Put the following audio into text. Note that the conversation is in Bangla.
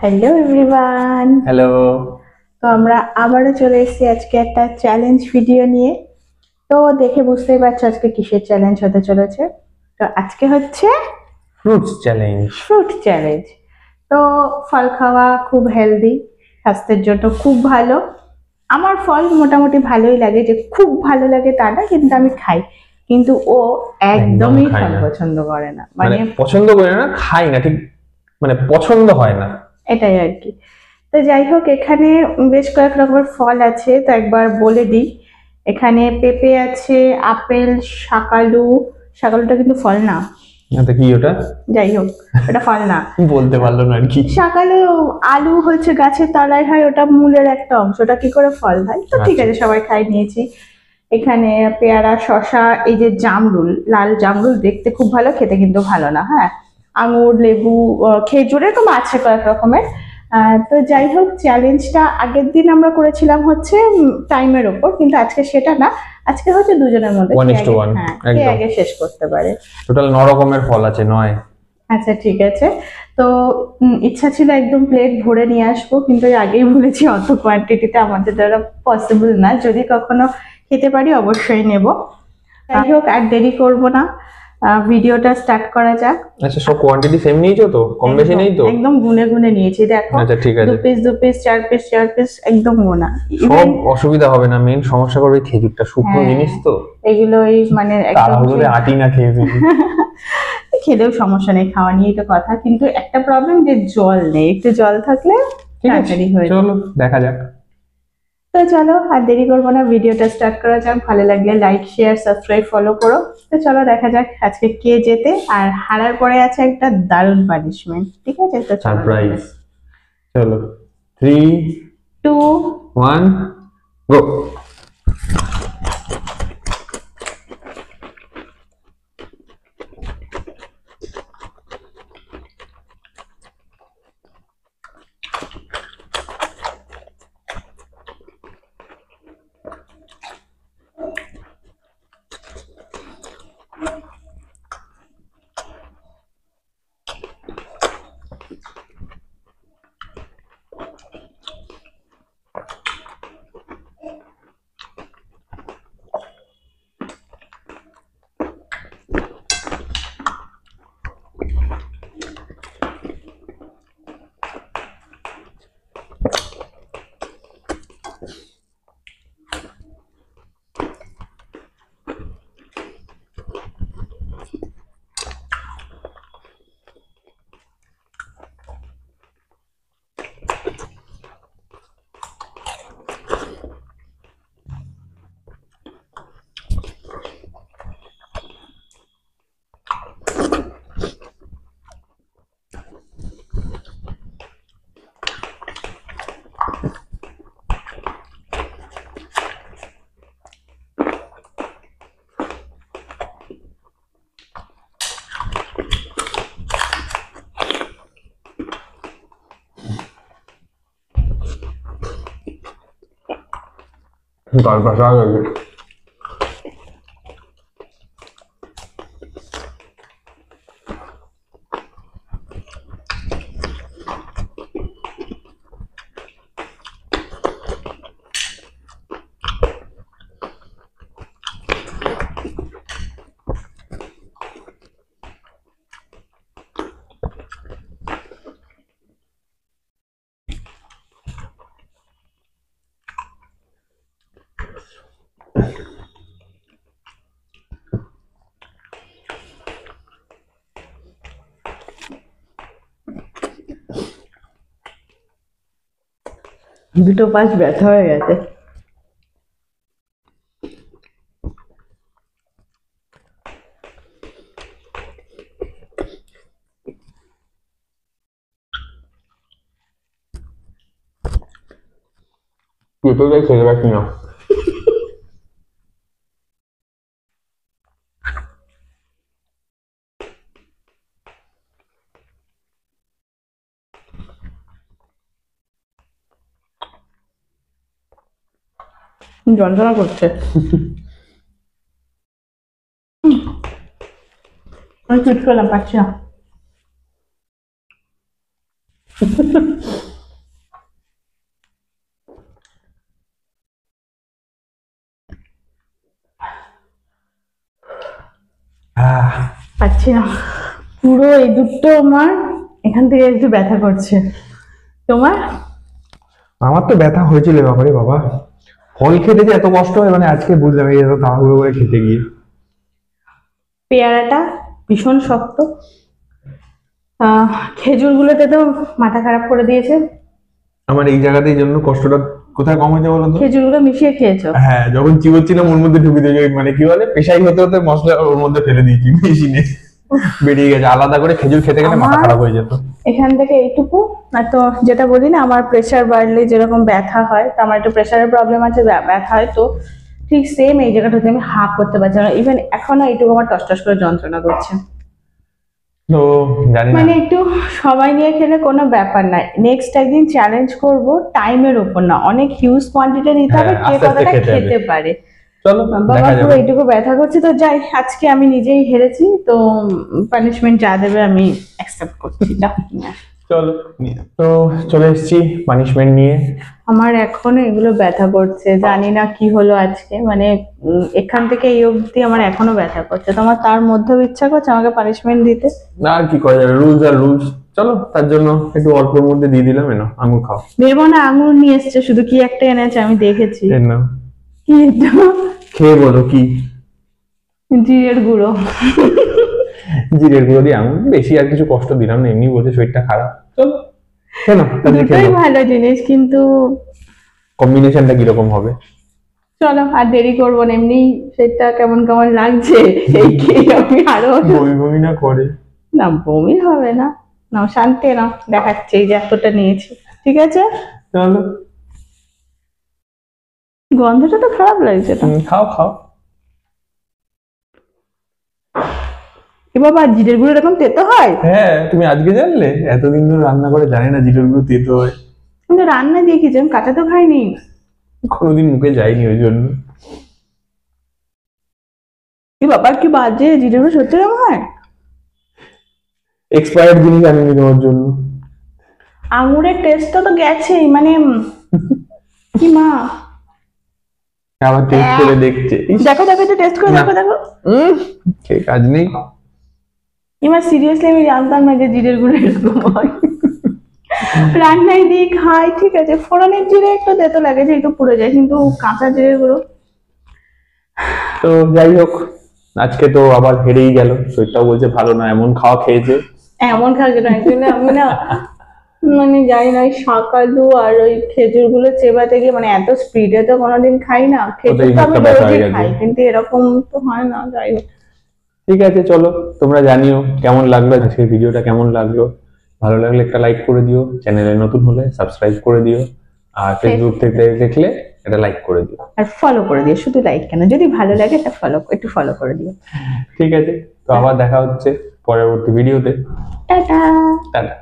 Hello everyone. হ্যালো। তো আমরা আবারও চলে এসেছি আজকে একটা চ্যালেঞ্জ ভিডিও নিয়ে। তো দেখে বুঝতেই পারছো আজকে কিসের চ্যালেঞ্জ হতে চলেছে। তো আজকে হচ্ছে ফ্রুটস চ্যালেঞ্জ। Fruit challenge. তো ফল খাওয়া খুব হেলদি, স্বাস্থ্যের জন্য খুব ভালো। আমার ফল মোটামুটি ভালোই লাগে, যে খুব ভালো লাগে তা না, কিন্তু আমি খাই। কিন্তু ও একদম একদমই খাই ফল না, পছন্দ করে না, মানে মানে পছন্দ করি না, খাই না ঠিক, মানে পছন্দ হয় না। এটাই আর কি। তো যাই হোক, এখানে বেশ কয়েক রকমের ফল আছে, তো একবার বলে দিই। এখানে পেঁপে আছে, আপেল, শাকালু। শাকালুটা কিন্তু ফল না। এটা কি ওটা? যাই হোক, ওটা ফল না। বলতে পারলো না আর কি। শাকালু আলু হচ্ছে গাছের তলায় হয়, ওটা মূলের একটা অংশ, ওটা কি করে ফল হয়? তো ঠিক আচ্ছা। আছে, সবাই খাই নিয়েছি। এখানে পেয়ারা, শশা, এই যে জামরুল, লাল জামরুল দেখতে খুব ভালো, খেতে কিন্তু ভালো না। হ্যাঁ, আঙুর, লেবু, খেজুর, এরকম আছে কয়েক রকমের। তো যাই হোক, চ্যালেঞ্জটা আগের দিন আমরা করেছিলাম হচ্ছে টাইমের ওপর, কিন্তু আজকে সেটা না। আজকে হচ্ছে দুজনের মধ্যে কে আগে, 1:1 হ্যাঁ, কে একদম। আগে শেষ করতে পারে। টোটাল 9 রকমের ফল আছে, 9। আচ্ছা ঠিক আছে। তো ইচ্ছা ছিল একদম প্লেট ভরে নিয়ে আসবো, কিন্তু এর আগেই বলেছি অত কোয়ান্টিটিতে আমাদের দ্বারা পসিবল না। যদি কখনো খেতে পারি অবশ্যই নেব। যাই হোক, আর দেরি করব না, ভিডিওটা স্টার্ট করা যাক। আচ্ছা, সব কোয়ান্টিটি সেম নিয়েছো তো? কম বেশি একদম নেই তো? একদম গুনে গুনে নিয়েছি, দেখো। আচ্ছা ঠিক দু আছে। পিস, দু পিস, চার পিস, চার পিস, একদম গোনা। সব ইভেন অসুবিধা হবে না, মেন সমস্যা করবে খেজুরটা, শুকনো হ্যাঁ, জিনিস তো। এগুলো এই মানে একদম তাড়াহুড়োতে আটি না খেয়ে ফেলি। খেলেও সমস্যা নেই, খাওয়া নিয়েই তো কথা, কিন্তু একটা প্রবলেম যে জল নেই, একটু জল থাকলে ঠিক আছে, তাড়াতাড়ি হয়ে যায়। চলো দেখা যাক। তো চলো, আর দেরি করবো না, ভিডিওটা স্টার্ট করা যাক। ভালো লাগলে লাইক, শেয়ার, সাবস্ক্রাইব, ফলো করো। তো চলো দেখা যাক আজকে কে জেতে, আর হারার পরে আছে একটা দারুণ পানিশমেন্ট। ঠিক আছে, তো চলো দেখা সারপ্রাইজ। যাক। চলো, 3, টু। 1, গো। তারপর দুটো পাশ ব্যথা হয়ে গেছে। পেঁপেটাই খেতে পারছি না। যন্ত্রণা করছে। আমি চুট করলাম, পারছি না। পাচ্ছি না, পুরো এই দুটো আমার এখান থেকে একটু ব্যথা করছে। তোমার? আমার তো ব্যথা হয়েছিল বাবারে বাবা, ফল খেতে যে এত কষ্ট হয় মানে আজকে বুঝলাম, এই এত তাড়াহুড়ো করে খেতে গিয়ে। পেয়ারাটা ভীষণ শক্ত, খেজুরগুলোতে তো মাথা খারাপ করে দিয়েছে। আমার এই জায়গাতে এই জন্য কষ্টটা কোথায় কম হয়েছে বলো তো? খেজুরগুলো মিশিয়ে খেয়েছো? হ্যাঁ, যখন চিবোচ্ছিলাম ওর মধ্যে ঢুকে দিয়ে মানে কি বলে পেশাই হতে হতে মশলা ওর মধ্যে ফেলে দিয়েছি মেশিনে, বেরিয়ে গেছে। আলাদা করে খেজুর খেতে গেলে মাথা আমার খারাপ হয়ে যেত। এখান থেকে এইটুকু, আর তো যেটা বলি না আমার প্রেসার বাড়লে যেরকম ব্যথা হয়, তো আমার একটু প্রেসারের প্রবলেম আছে, ব্যথা হয়, তো ঠিক সেম এই জায়গাটা হচ্ছে আমি হাঁ করতে পারছি না, ইভেন এখনো এইটুকু আমার টস করে যন্ত্রণা করছে। তো জানি না, মানে একটু সময় নিয়ে খেলে কোনো ব্যাপার না, নেক্সট একদিন চ্যালেঞ্জ করব, টাইমের উপর না, অনেক হিউজ কোয়ান্টিটি নিতে হবে, হ্যাঁ, কে আস্তে আস্তে কতটা খেতে হবে। খেতে পারে। চলো বাবা দেখা পুরো যাবে। এইটুকু ব্যথা করছে, তো যাই, আজকে আমি নিজেই হেরেছি, তো পানিশমেন্ট যা দেবে আমি অ্যাকসেপ্ট করছি, যা। চলো, তো চলে এসেছি পানিশমেন্ট নিয়ে। আমার এখনো এগুলো ব্যথা করছে, জানি না কি হলো আজকে, মানে এখান থেকে এই অবধি আমার এখনো ব্যথা করছে, তোমার তার মধ্যেও ইচ্ছা করছে আমাকে পানিশমেন্ট দিতে? না, আর কি করা যাবে, রুলস আর রুলস। চলো, তার জন্য একটু অল্পের মধ্যে দিয়ে দিলাম, এনো আঙুর খাও। দেবো না, আঙুর নিয়ে এসছে, শুধু কি একটা এনেছে আমি দেখেছি। এর নাও, কি এটা? খেয়ে বলো কি। জিরের গুঁড়ো। জিরের গুঁড়ো দিয়ে আঙুর, বেশি আর কিছু কষ্ট দিলাম না, এমনি বলছে শরীরটা খারাপ। চলো কেন, তাহলে দুটোই খেলো। ভালো জিনিস, কিন্তু কম্বিনেশনটা কিরকম হবে? চলো আর দেরি করবো না, এমনি সেটা কেমন কেমন লাগছে, এই খেয়ে আমি আরো। বমি বমি না করে? না বমি হবে না, নাও শান্তি নাও, দেখাচ্ছে এই যে এতটা নিয়েছি, ঠিক আছে। চলো। গন্ধটা তো খারাপ লাগছে না। খাও খাও। এ বাবা, জিরের গুঁড়ো এরকম তেতো হয়? হ্যাঁ, তুমি আজকে জানলে? এতদিন ধরে রান্না করে জানি না জিরের গুঁড়ো তেতো হয়। কিন্তু রান্না দেখেছি, আমি কাঁচা তো খাইনি। কোনোদিন মুখে যায়নি ওই জন্য। এ বাবা কি বাজে, জিরের গুঁড়ো সত্যি এরকম হয়? এক্সপায়ার্ড জিনিস আনিনি তোমার জন্য। আঙুরের টেস্টটা তো গেছেই, মানে কি মা। আবার টেস্ট করে দেখছে। ইস, দেখো দেখো, একটু টেস্ট করে না। দেখো দেখো। খেয়ে কাজ নেই। এবার সিরিয়াসলি আমি জানতাম না যে জিরের গুঁড়ো এরকম হয়। রান্নায় দিয়ে খাই ঠিক আছে, ফোড়নের জিরে একটু তেতো লাগে যে একটু পুড়ে যায়, কিন্তু কাঁচা জিরের গুঁড়ো। তো যাই হোক, আজকে তো আবার হেরেই গেল, শরীরটাও বলছে ভালো না, এমন খাওয়া খেয়েছে। এমন খাওয়া না, অ্যাকচুয়ালি আমি না, মানে জানি না, ওই শাকালু আর ওই খেজুর গুলো চেবাতে গিয়ে, মানে এত স্পিডে তো কোনোদিন খাই না, খেজুর তো আমি মুখটা ব্যথা রোজই হয়ে গেছে। খাই, কিন্তু এরকম তো হয় না, যাই হোক। ঠিক আছে, চলো, তোমরা জানিও কেমন লাগলো আজকের ভিডিওটা, কেমন লাগলো। ভালো লাগলে একটা লাইক করে দিও, চ্যানেলে নতুন হলে সাবস্ক্রাইব করে দিও, আর ফেসবুক থেকে দেখলে এটা লাইক করে দিও। আর ফলো করে দিও, শুধু লাইক কেন, যদি ভালো লাগে এটা একটু ফলো করে দিও। ঠিক আছে, তো আবার দেখা হচ্ছে পরবর্তী ভিডিওতে। টাটা। টাটা।